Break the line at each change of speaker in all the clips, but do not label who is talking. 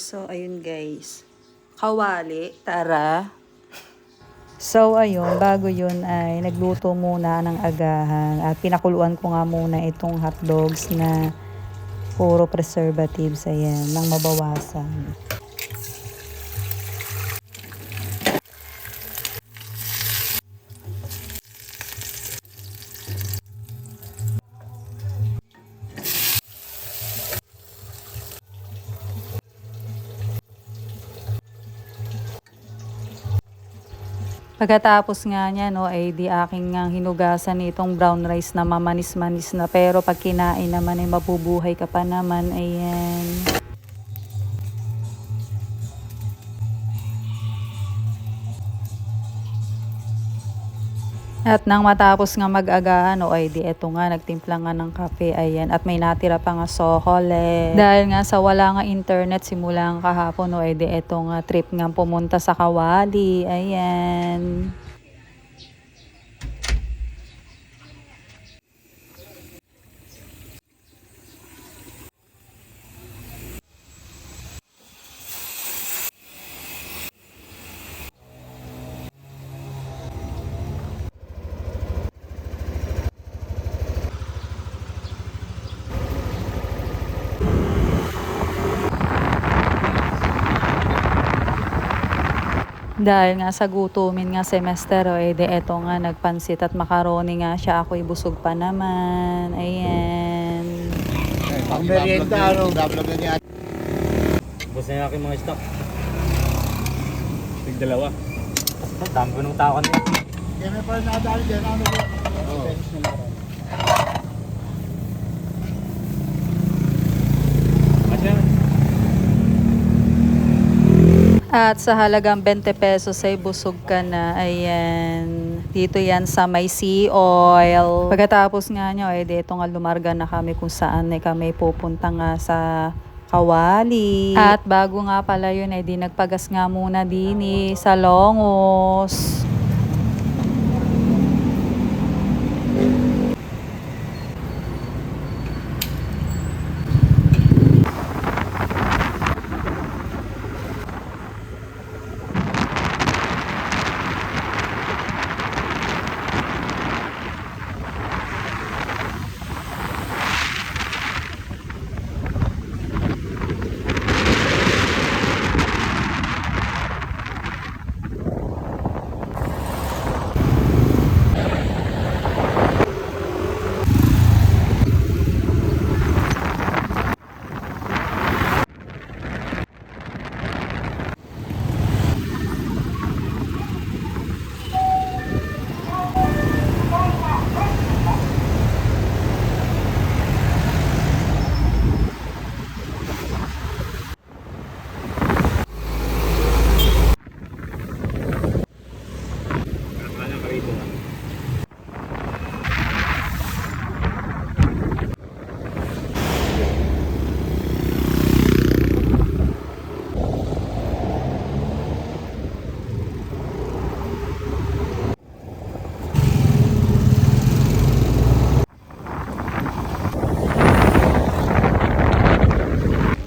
So, ayun guys. Kawali, tara. So, ayun, bago yun ay nagluto muna ng agahan at pinakuluan ko nga muna itong hotdogs na puro preservatives, ayan, nang mabawasan. Pagkatapos nga niya, no, ay di aking nga hinugasan itong brown rice na mamanis-manis na. Pero pag kinain naman ay mabubuhay ka pa naman. Ayan. At nang matapos nga mag-agahan, o ay di eto nga, nagtimpla nga ng kape, ayan. At may natira pa nga sohole. Dahil nga sa wala nga internet simula nga kahapon, o ay di eto nga trip nga pumunta sa Kawali, ayan. Dahil nga sa gutumin nga semester, o edi eto nga nagpansit at macaroni nga siya, ako'y busog pa naman. Ayan.
Pang merienda, ano?
Dablog na niya.
Bus na yung aking mga stock. Tig-dalawa. Dami ko nung tao kanina.
Kaya may pala nakadali dyan, ano ba? Oo.
At sa halagang 20 pesos ay busog ka na. Ayan. Dito yan sa may sea oil. Pagkatapos nga nyo, eh, dito nga lumarga na kami kung saan kami pupunta nga sa Kawali. At bago nga pala yun, di nagpagas nga muna din sa Longos.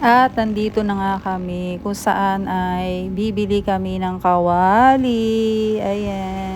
At nandito na nga kami kung saan ay bibili kami ng kawali. Ayan.